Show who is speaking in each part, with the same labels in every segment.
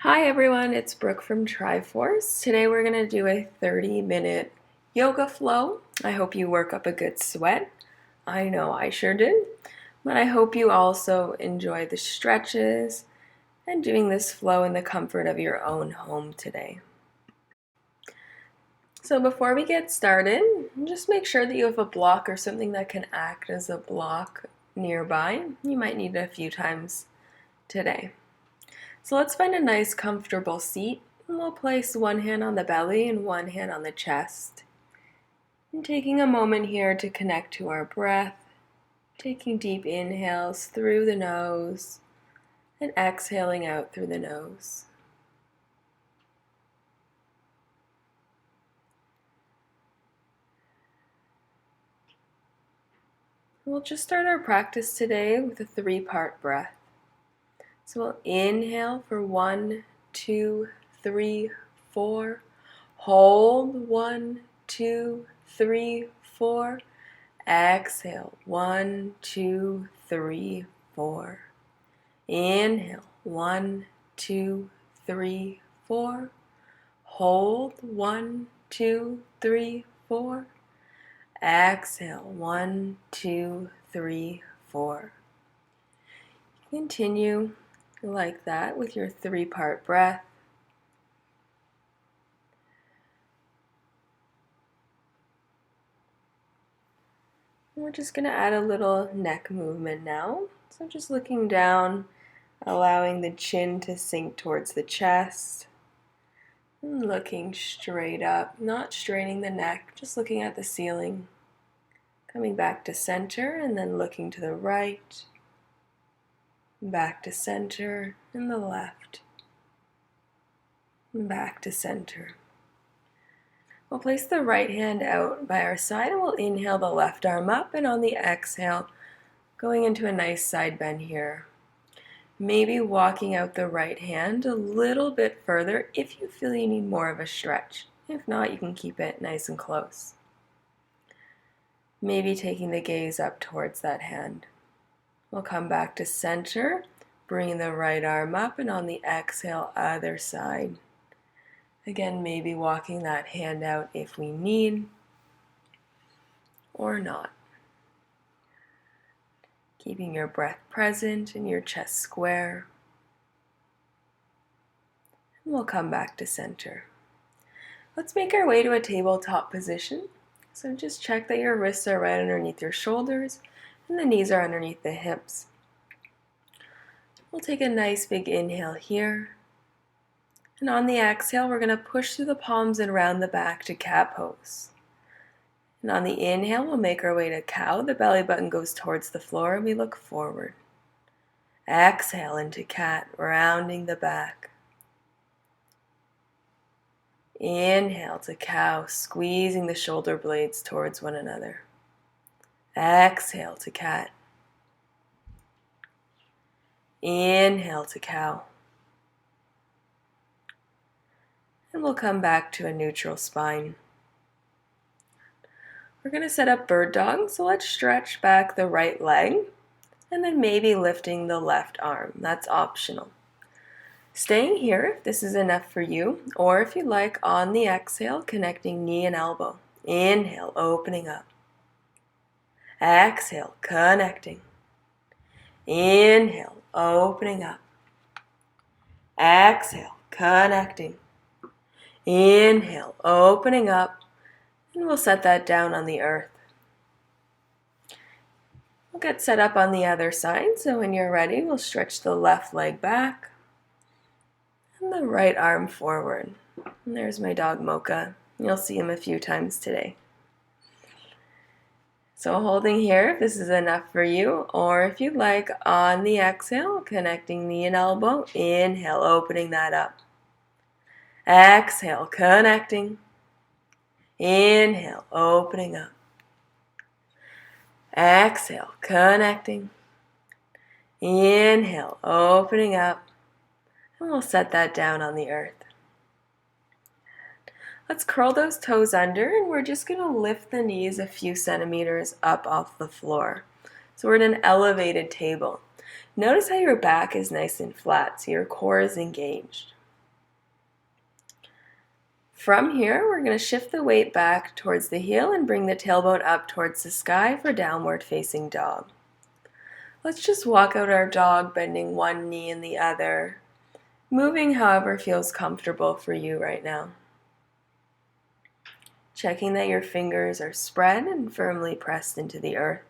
Speaker 1: Hi everyone, it's Brooke from Triforce. Today we're going to do a 30-minute yoga flow. I hope you work up a good sweat. I know I sure did. But I hope you also enjoy the stretches and doing this flow in the comfort of your own home today. So before we get started, just make sure that you have a block or something that can act as a block nearby. You might need it a few times today. So let's find a nice comfortable seat, and we'll place one hand on the belly and one hand on the chest. And taking a moment here to connect to our breath, taking deep inhales through the nose and exhaling out through the nose. We'll just start our practice today with a 3-part breath. So we'll inhale for 1, 2, 3, 4. Hold 1, 2, 3, 4. Exhale 1, 2, 3, 4. Inhale 1, 2, 3, 4. Hold 1, 2, 3, 4. Exhale 1, 2, 3, 4. Continue like that with your 3-part breath. We're just going to add a little neck movement now. So just looking down, allowing the chin to sink towards the chest. And looking straight up, not straining the neck, just looking at the ceiling. Coming back to center and then looking to the right. Back to center and the left. And back to center. We'll place the right hand out by our side and we'll inhale the left arm up, and on the exhale, going into a nice side bend here. Maybe walking out the right hand a little bit further if you feel you need more of a stretch. If not, you can keep it nice and close. Maybe taking the gaze up towards that hand. We'll come back to center, bringing the right arm up, and on the exhale, other side. Again, maybe walking that hand out if we need, or not. Keeping your breath present and your chest square. And we'll come back to center. Let's make our way to a tabletop position. So just check that your wrists are right underneath your shoulders and the knees are underneath the hips. We'll take a nice big inhale here. And on the exhale, we're going to push through the palms and round the back to cat pose. And on the inhale, we'll make our way to cow. The belly button goes towards the floor and we look forward. Exhale into cat, rounding the back. Inhale to cow, squeezing the shoulder blades towards one another. Exhale to cat. Inhale to cow. And we'll come back to a neutral spine. We're going to set up bird dog, so let's stretch back the right leg and then maybe lifting the left arm. That's optional. Staying here if this is enough for you, or if you like, on the exhale, connecting knee and elbow. Inhale, opening up. Exhale, connecting. Inhale, opening up. Exhale, connecting. Inhale, opening up. And we'll set that down on the earth. We'll get set up on the other side, so when you're ready, we'll stretch the left leg back. And the right arm forward. And there's my dog Mocha. You'll see him a few times today. So holding here if this is enough for you, or if you'd like, on the exhale, connecting knee and elbow. Inhale, opening that up. Exhale, connecting. Inhale, opening up. Exhale, connecting. Inhale, opening up. And we'll set that down on the earth. Let's curl those toes under, and we're just going to lift the knees a few centimeters up off the floor. So we're in an elevated table. Notice how your back is nice and flat, so your core is engaged. From here, we're going to shift the weight back towards the heel and bring the tailbone up towards the sky for downward facing dog. Let's just walk out our dog, bending one knee and the other, moving however feels comfortable for you right now. Checking that your fingers are spread and firmly pressed into the earth.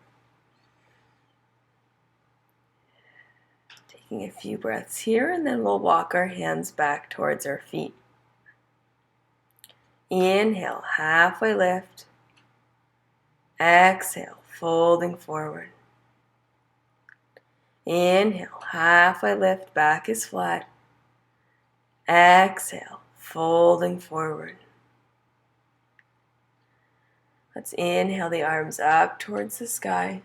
Speaker 1: Taking a few breaths here, and then we'll walk our hands back towards our feet. Inhale, halfway lift. Exhale, folding forward. Inhale, halfway lift, back is flat. Exhale, folding forward. Let's inhale the arms up towards the sky.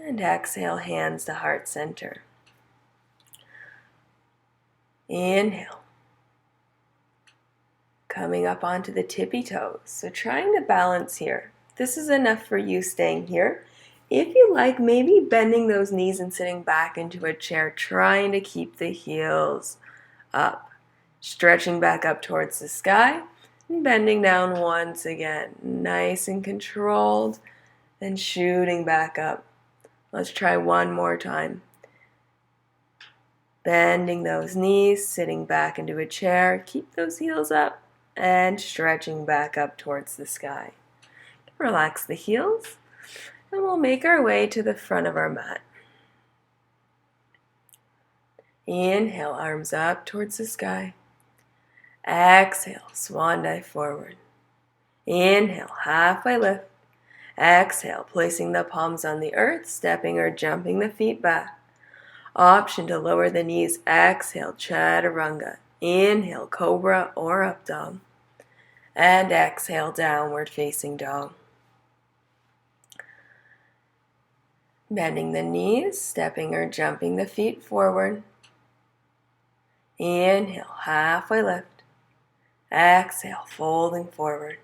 Speaker 1: And exhale, hands to heart center. Inhale. Coming up onto the tippy toes. So trying to balance here. This is enough for you staying here. If you like, maybe bending those knees and sitting back into a chair, trying to keep the heels up. Stretching back up towards the sky. And bending down once again, nice and controlled, and shooting back up. Let's try one more time. Bending those knees, sitting back into a chair, keep those heels up, and stretching back up towards the sky. Relax the heels, and we'll make our way to the front of our mat. Inhale, arms up towards the sky. Exhale, swan dive forward. Inhale, halfway lift. Exhale, placing the palms on the earth, stepping or jumping the feet back. Option to lower the knees. Exhale, chaturanga. Inhale, cobra or up dog. And exhale, downward facing dog. Bending the knees, stepping or jumping the feet forward. Inhale, halfway lift. Exhale, folding forward.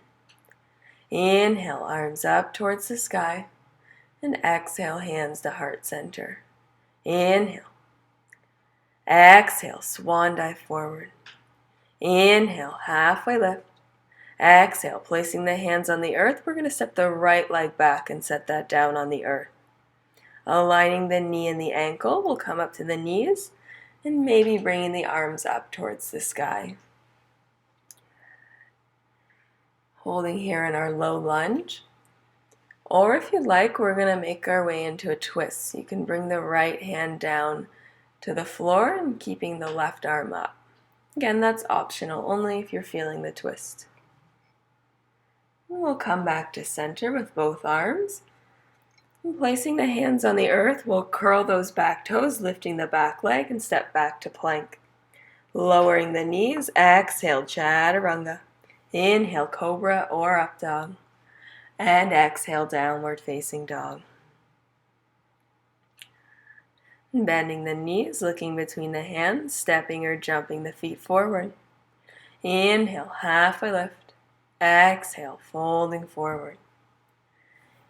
Speaker 1: Inhale, arms up towards the sky. And exhale, hands to heart center. Inhale. Exhale, swan dive forward. Inhale, halfway lift. Exhale, placing the hands on the earth. We're going to step the right leg back and set that down on the earth. Aligning the knee and the ankle, we'll come up to the knees and maybe bringing the arms up towards the sky. Holding here in our low lunge. Or if you'd like, we're going to make our way into a twist. You can bring the right hand down to the floor and keeping the left arm up. Again, that's optional, only if you're feeling the twist. And we'll come back to center with both arms. And placing the hands on the earth, we'll curl those back toes, lifting the back leg and step back to plank. Lowering the knees, exhale, chaturanga. Inhale, cobra or up dog. And exhale, downward facing dog. Bending the knees, looking between the hands, stepping or jumping the feet forward. Inhale, halfway lift. Exhale, folding forward.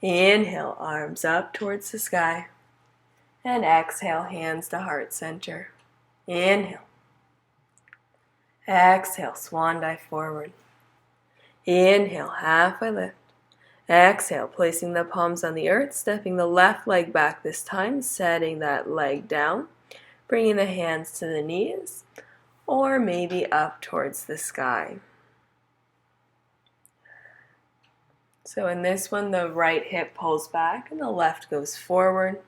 Speaker 1: Inhale, arms up towards the sky. And exhale, hands to heart center. Inhale. Exhale, swan dive forward. Inhale, halfway lift. Exhale, placing the palms on the earth, stepping the left leg back this time, setting that leg down, bringing the hands to the knees, or maybe up towards the sky. So in this one, the right hip pulls back and the left goes forward.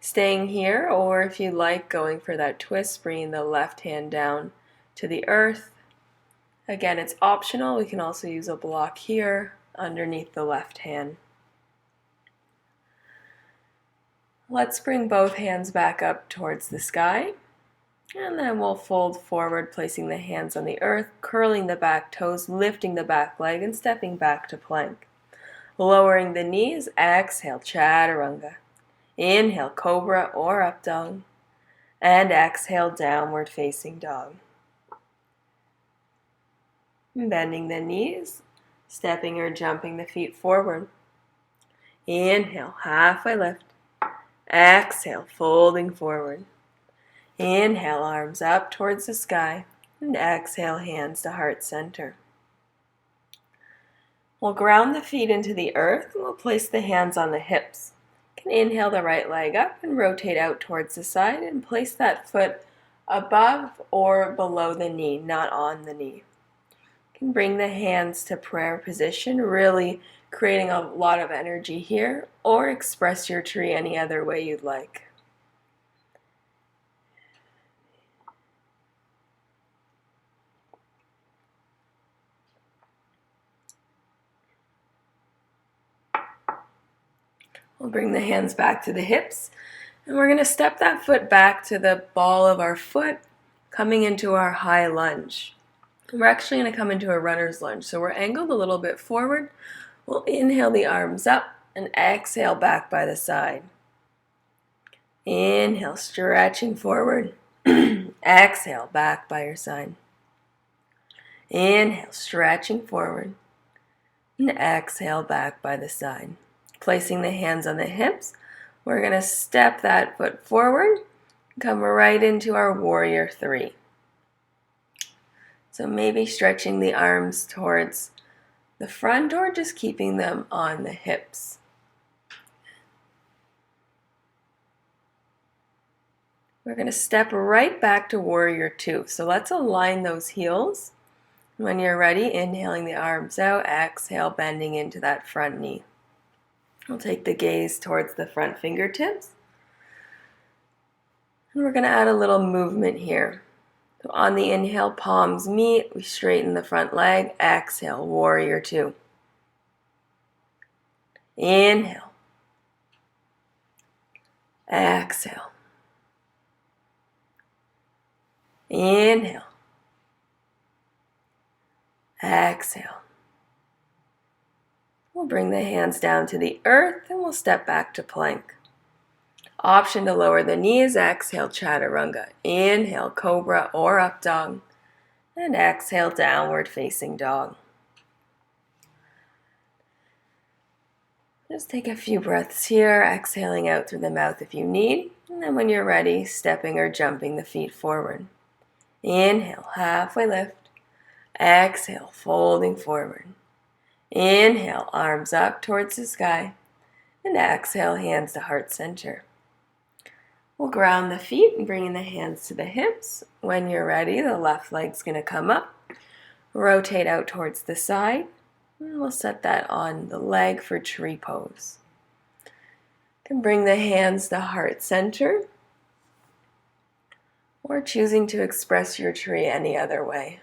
Speaker 1: Staying here, or if you like, going for that twist, bringing the left hand down to the earth. Again, it's optional. We can also use a block here underneath the left hand. Let's bring both hands back up towards the sky. And then we'll fold forward, placing the hands on the earth, curling the back toes, lifting the back leg, and stepping back to plank. Lowering the knees, exhale, chaturanga. Inhale, cobra or up dog. And exhale, downward facing dog. Bending the knees, stepping or jumping the feet forward. Inhale, halfway lift. Exhale, folding forward. Inhale, arms up towards the sky. And exhale, hands to heart center. We'll ground the feet into the earth and we'll place the hands on the hips. You can inhale the right leg up and rotate out towards the side and place that foot above or below the knee, not on the knee. You can bring the hands to prayer position, really creating a lot of energy here, or express your tree any other way you'd like. We'll bring the hands back to the hips, and we're going to step that foot back to the ball of our foot, coming into our high lunge. We're actually going to come into a runner's lunge, so we're angled a little bit forward. We'll inhale the arms up and exhale back by the side. Inhale, stretching forward. Exhale, back by your side. Inhale, stretching forward. And exhale, back by the side. Placing the hands on the hips, we're going to step that foot forward, come right into our warrior three. So maybe stretching the arms towards the front or just keeping them on the hips. We're going to step right back to warrior two. So let's align those heels. When you're ready, inhaling the arms out, exhale, bending into that front knee. We'll take the gaze towards the front fingertips. And we're going to add a little movement here. So on the inhale, palms meet. We straighten the front leg. Exhale, warrior two. Inhale. Exhale. Inhale. Exhale. We'll bring the hands down to the earth and we'll step back to plank. Option to lower the knees, exhale, chaturanga. Inhale, cobra or up dog. And exhale, downward facing dog. Just take a few breaths here, exhaling out through the mouth if you need. And then when you're ready, stepping or jumping the feet forward. Inhale, halfway lift. Exhale, folding forward. Inhale, arms up towards the sky. And exhale, hands to heart center. We'll ground the feet and bring the hands to the hips. When you're ready, the left leg's going to come up. Rotate out towards the side. And we'll set that on the leg for tree pose. You can bring the hands to heart center. Or choosing to express your tree any other way.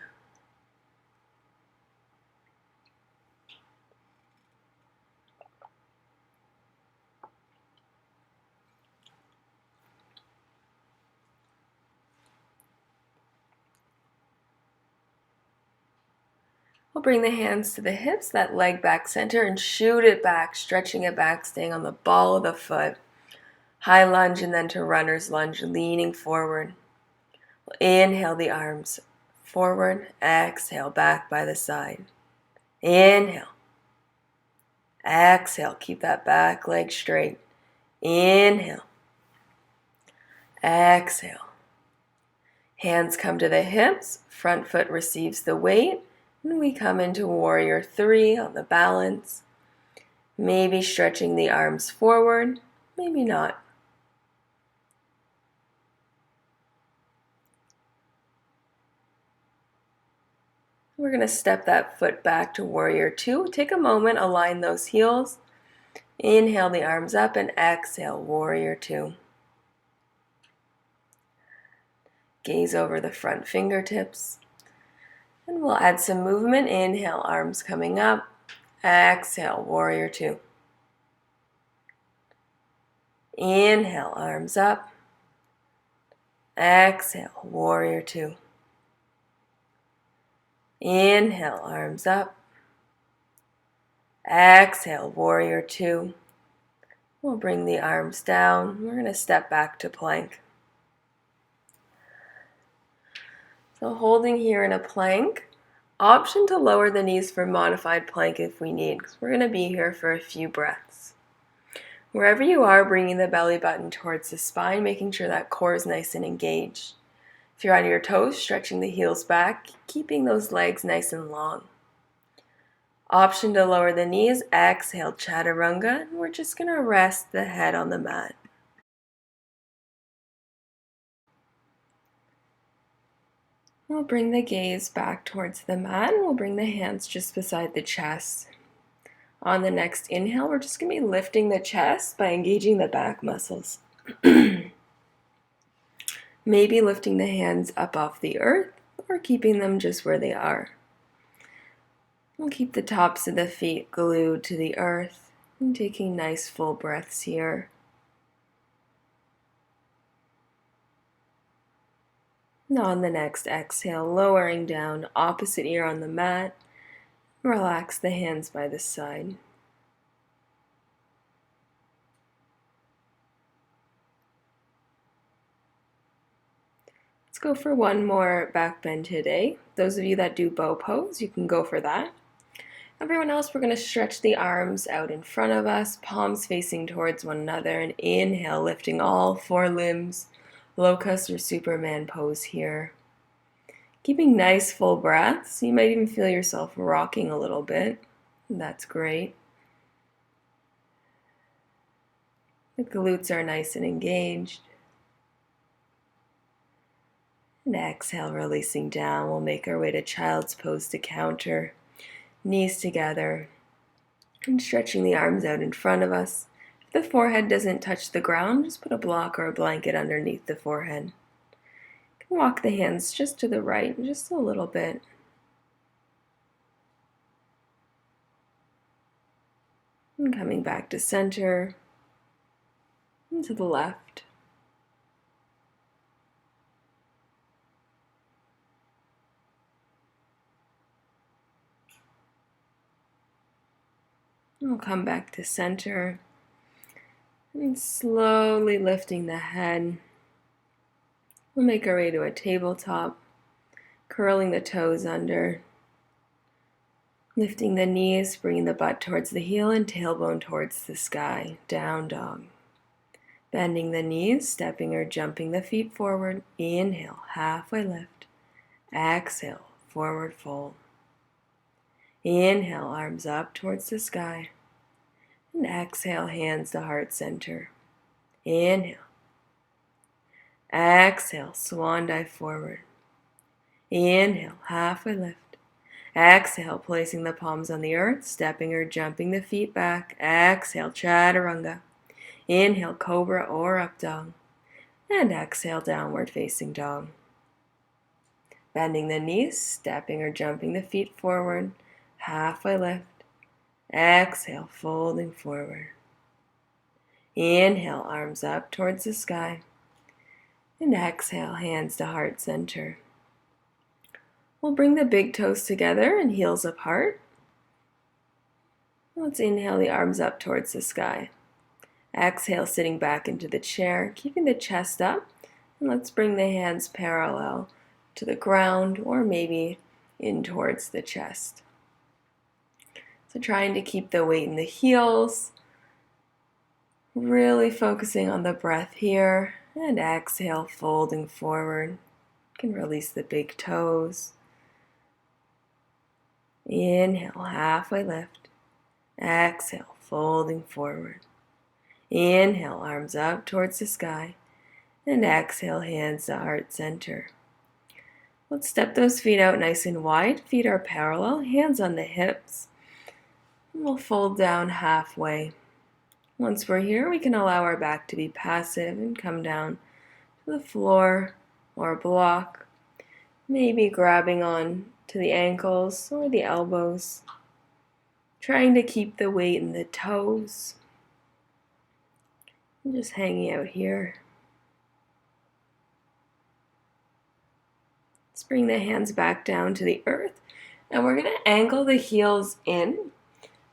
Speaker 1: We'll bring the hands to the hips, that leg back center, and shoot it back, stretching it back, staying on the ball of the foot. High lunge and then to runner's lunge, leaning forward. We'll inhale the arms forward, exhale, back by the side. Inhale. Exhale, keep that back leg straight. Inhale. Exhale. Hands come to the hips, front foot receives the weight. And we come into warrior three on the balance. Maybe stretching the arms forward, maybe not. We're going to step that foot back to warrior two. Take a moment, align those heels. Inhale the arms up and exhale, warrior two. Gaze over the front fingertips. And we'll add some movement. Inhale, arms coming up. Exhale, warrior two. Inhale, arms up. Exhale, warrior two. Inhale, arms up. Exhale, warrior two. We'll bring the arms down. We're going to step back to plank. So holding here in a plank, option to lower the knees for modified plank if we need, because we're going to be here for a few breaths. Wherever you are, bringing the belly button towards the spine, making sure that core is nice and engaged. If you're on your toes, stretching the heels back, keeping those legs nice and long. Option to lower the knees, exhale, chaturanga, and we're just going to rest the head on the mat. We'll bring the gaze back towards the mat, and we'll bring the hands just beside the chest. On the next inhale, we're just going to be lifting the chest by engaging the back muscles. Maybe lifting the hands up off the earth or keeping them just where they are. We'll keep the tops of the feet glued to the earth and taking nice full breaths here. And on the next exhale, lowering down, opposite ear on the mat. Relax the hands by the side. Let's go for one more back bend today. Those of you that do bow pose, you can go for that. Everyone else, we're going to stretch the arms out in front of us, palms facing towards one another, and inhale, lifting all four limbs, locust or Superman pose here. Keeping nice full breaths. You might even feel yourself rocking a little bit. That's great. The glutes are nice and engaged. And exhale, releasing down. We'll make our way to child's pose to counter. Knees together. And stretching the arms out in front of us. If the forehead doesn't touch the ground, just put a block or a blanket underneath the forehead. You can walk the hands just to the right, just a little bit. And coming back to center. And to the left. We'll come back to center and slowly lifting the head. We'll make our way to a tabletop, curling the toes under, lifting the knees, bringing the butt towards the heel and tailbone towards the sky, down dog. Bending the knees, stepping or jumping the feet forward. Inhale, halfway lift. Exhale, forward fold. Inhale, arms up towards the sky. And exhale, hands to heart center. Inhale. Exhale, swan dive forward. Inhale, halfway lift. Exhale, placing the palms on the earth, stepping or jumping the feet back. Exhale, chaturanga. Inhale, cobra or up dog. And exhale, downward facing dog. Bending the knees, stepping or jumping the feet forward. Halfway lift. Exhale, folding forward. Inhale, arms up towards the sky. And exhale, hands to heart center. We'll bring the big toes together and heels apart. Let's inhale the arms up towards the sky. Exhale, sitting back into the chair, keeping the chest up. And let's bring the hands parallel to the ground or maybe in towards the chest. So trying to keep the weight in the heels. Really focusing on the breath here. And exhale, folding forward. You can release the big toes. Inhale, halfway lift. Exhale, folding forward. Inhale, arms up towards the sky. And exhale, hands to heart center. Let's step those feet out nice and wide. Feet are parallel, hands on the hips. And we'll fold down halfway. Once we're here, we can allow our back to be passive and come down to the floor or a block. Maybe grabbing on to the ankles or the elbows. Trying to keep the weight in the toes. And just hanging out here. Let's bring the hands back down to the earth. And we're going to angle the heels in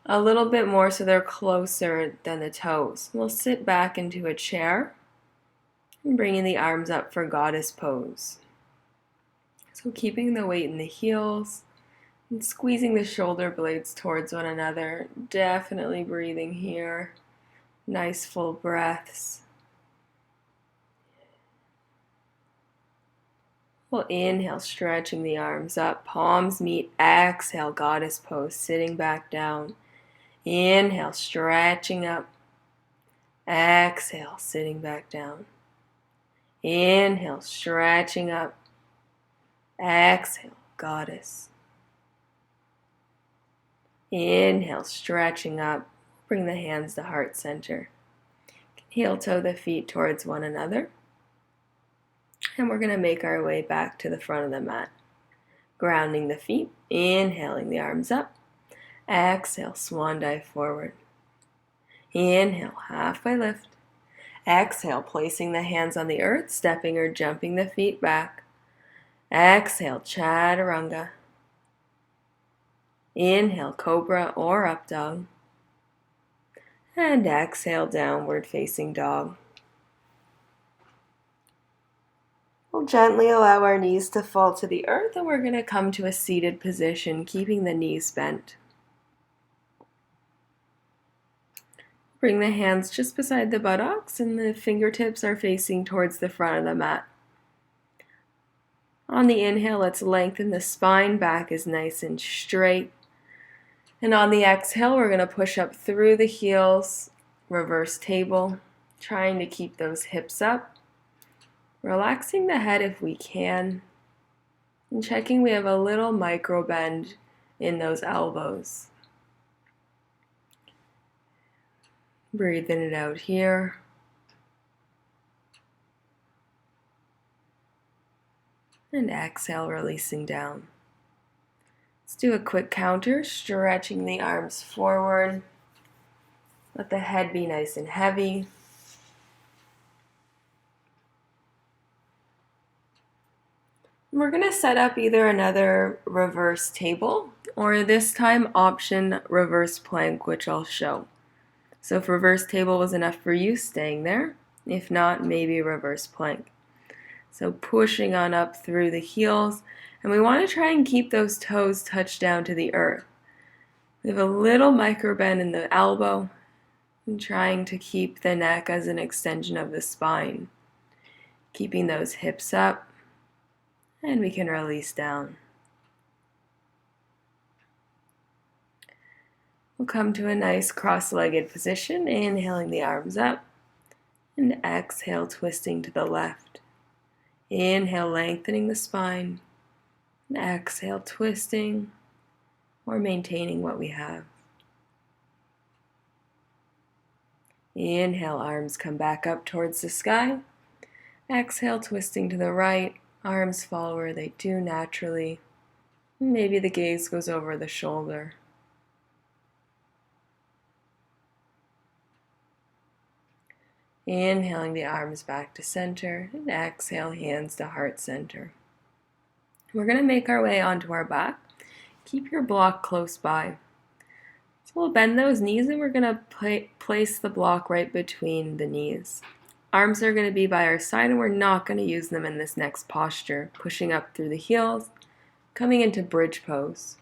Speaker 1: a little bit more so they're closer than the toes. We'll sit back into a chair and bringing the arms up for goddess pose. So keeping the weight in the heels and squeezing the shoulder blades towards one another. Definitely breathing here. Nice full breaths. We'll inhale, stretching the arms up, palms meet, exhale, goddess pose, sitting back down. Inhale, stretching up, exhale, sitting back down. Inhale, stretching up, exhale, goddess. Inhale, stretching up, bring the hands to heart center. Heel toe the feet towards one another. And we're going to make our way back to the front of the mat. Grounding the feet, inhaling the arms up. Exhale, swan dive forward. Inhale, halfway lift. Exhale, placing the hands on the earth, stepping or jumping the feet back. Exhale, chaturanga. Inhale, cobra or up dog. And exhale, downward facing dog. We'll gently allow our knees to fall to the earth, and we're going to come to a seated position, keeping the knees bent. Bring the hands just beside the buttocks, and the fingertips are facing towards the front of the mat. On the inhale, let's lengthen the spine, back is nice and straight. And on the exhale, we're going to push up through the heels, reverse table, trying to keep those hips up. Relaxing the head if we can, and checking we have a little micro bend in those elbows. Breathing it out here. And exhale, releasing down. Let's do a quick counter, stretching the arms forward. Let the head be nice and heavy. We're going to set up either another reverse table or this time option reverse plank, which I'll show. So if reverse table was enough for you, staying there. If not, maybe reverse plank. So pushing on up through the heels, and we want to try and keep those toes touched down to the earth. We have a little micro bend in the elbow, and trying to keep the neck as an extension of the spine. Keeping those hips up. And we can release down. We'll come to a nice cross-legged position, inhaling the arms up, and exhale, twisting to the left. Inhale, lengthening the spine, and exhale, twisting or maintaining what we have. Inhale, arms come back up towards the sky. Exhale, twisting to the right. Arms fall where they do naturally. Maybe the gaze goes over the shoulder. Inhaling the arms back to center, and exhale, hands to heart center. We're going to make our way onto our back. Keep your block close by. So we'll bend those knees, and we're going to place the block right between the knees. Arms are going to be by our side, and we're not going to use them in this next posture. Pushing up through the heels, coming into bridge pose.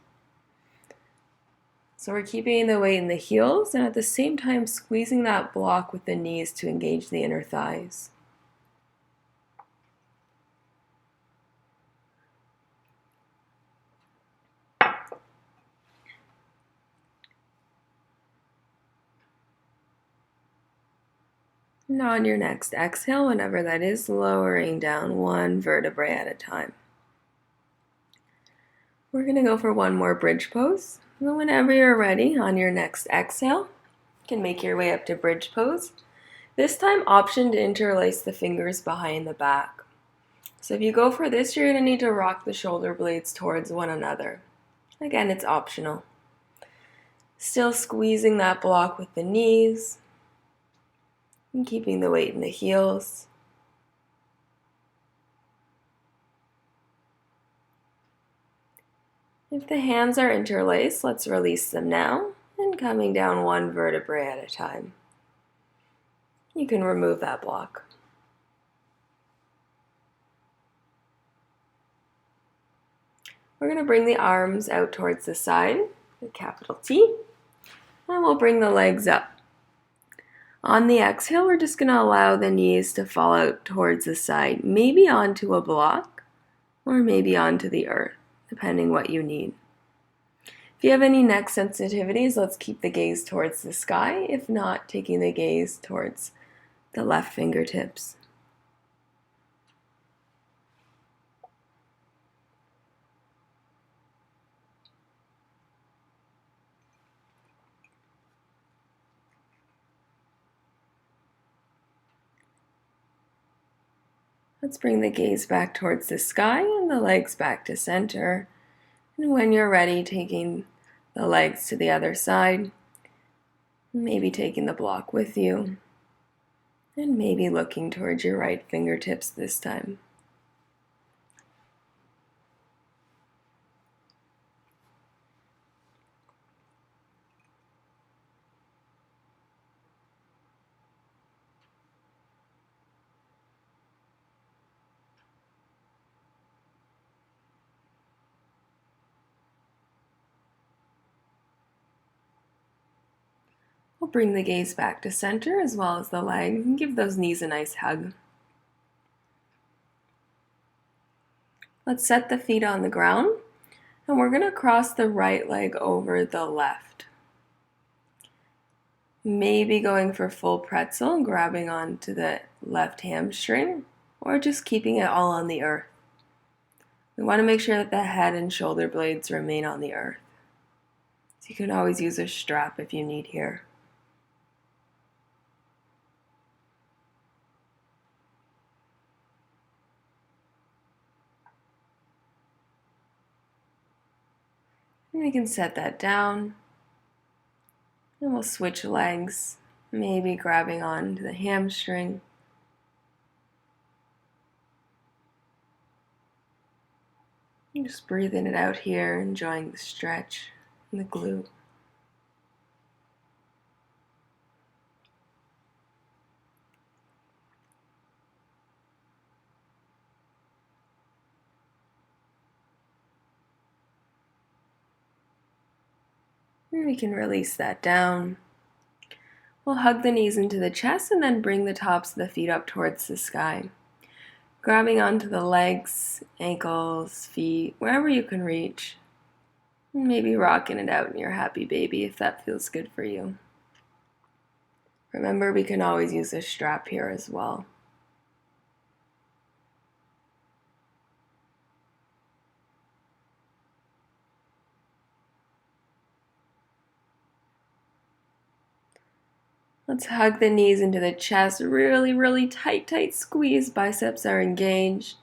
Speaker 1: So we're keeping the weight in the heels, and at the same time squeezing that block with the knees to engage the inner thighs. Now on your next exhale, whenever that is, lowering down one vertebrae at a time. We're going to go for one more bridge pose. And whenever you're ready, on your next exhale, you can make your way up to bridge pose. This time, option to interlace the fingers behind the back. So if you go for this, you're going to need to rock the shoulder blades towards one another. Again, it's optional. Still squeezing that block with the knees. And keeping the weight in the heels. If the hands are interlaced, let's release them now, and coming down one vertebrae at a time. You can remove that block. We're going to bring the arms out towards the side, the capital T, and we'll bring the legs up. On the exhale, we're just going to allow the knees to fall out towards the side, maybe onto a block, or maybe onto the earth, depending what you need. If you have any neck sensitivities, let's keep the gaze towards the sky. If not, taking the gaze towards the left fingertips. Let's bring the gaze back towards the sky and the legs back to center. And when you're ready, taking the legs to the other side, maybe taking the block with you, and maybe looking towards your right fingertips this time. We'll bring the gaze back to center as well as the legs and give those knees a nice hug. Let's set the feet on the ground and we're going to cross the right leg over the left. Maybe going for full pretzel and grabbing onto the left hamstring or just keeping it all on the earth. We want to make sure that the head and shoulder blades remain on the earth. So you can always use a strap if you need here. And we can set that down. And we'll switch legs, maybe grabbing onto the hamstring. And just breathing it out here, enjoying the stretch in the glute. And we can release that down. We'll hug the knees into the chest and then bring the tops of the feet up towards the sky. Grabbing onto the legs, ankles, feet, wherever you can reach. Maybe rocking it out in your happy baby if that feels good for you. Remember, we can always use a strap here as well. Let's hug the knees into the chest, really, really tight, tight squeeze. Biceps are engaged.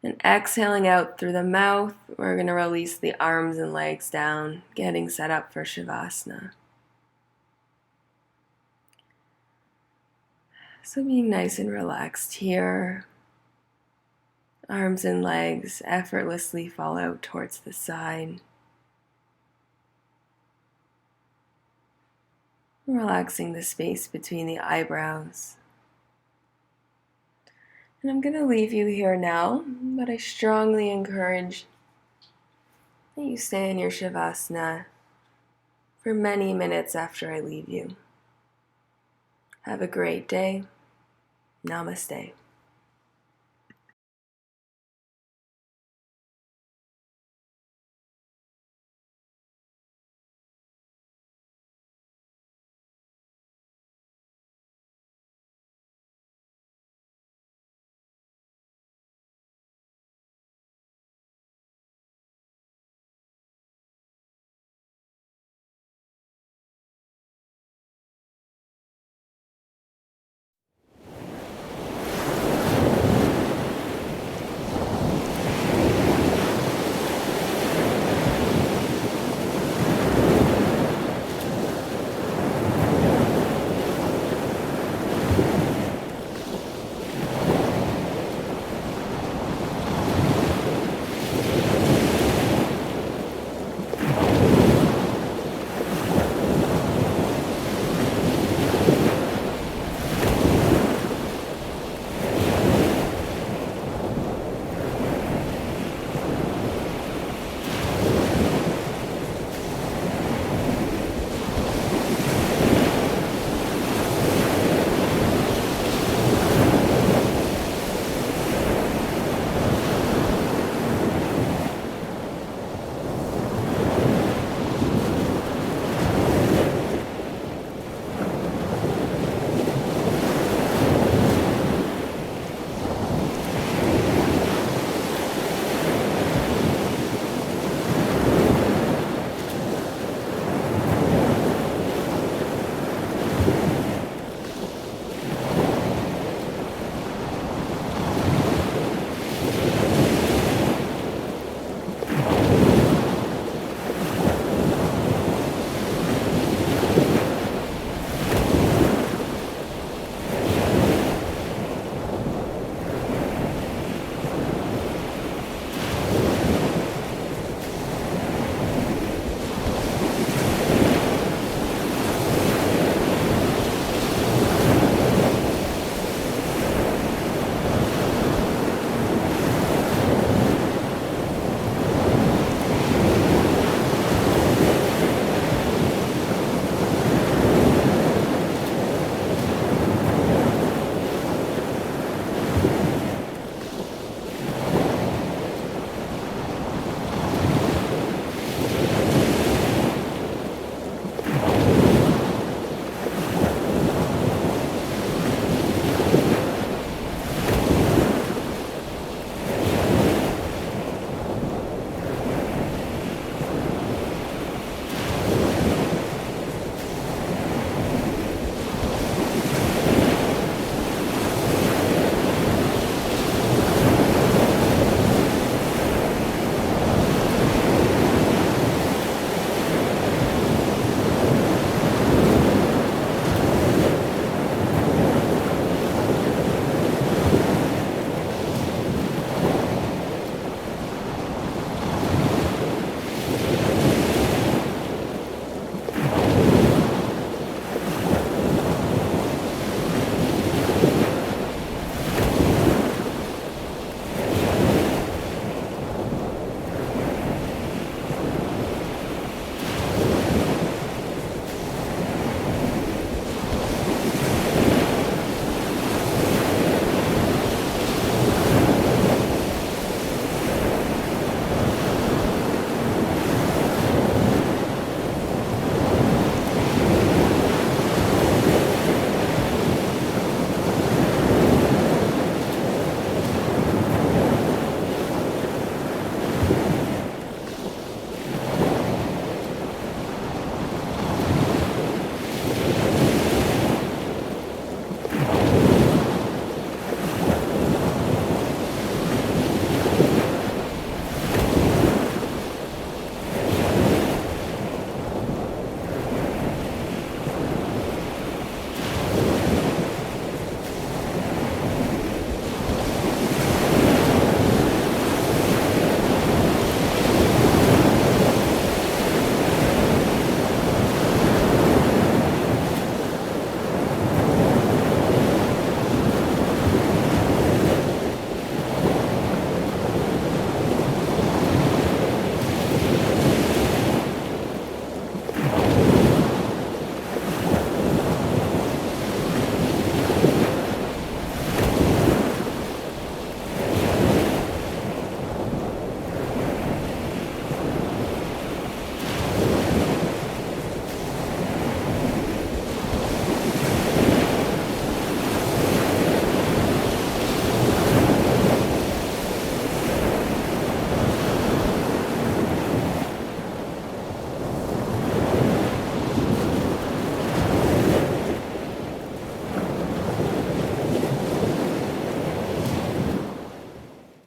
Speaker 1: And exhaling out through the mouth, we're going to release the arms and legs down, getting set up for Shavasana. So being nice and relaxed here. Arms and legs effortlessly fall out towards the side. Relaxing the space between the eyebrows. And I'm going to leave you here now, but I strongly encourage that you stay in your Shavasana for many minutes after I leave you. Have a great day. Namaste.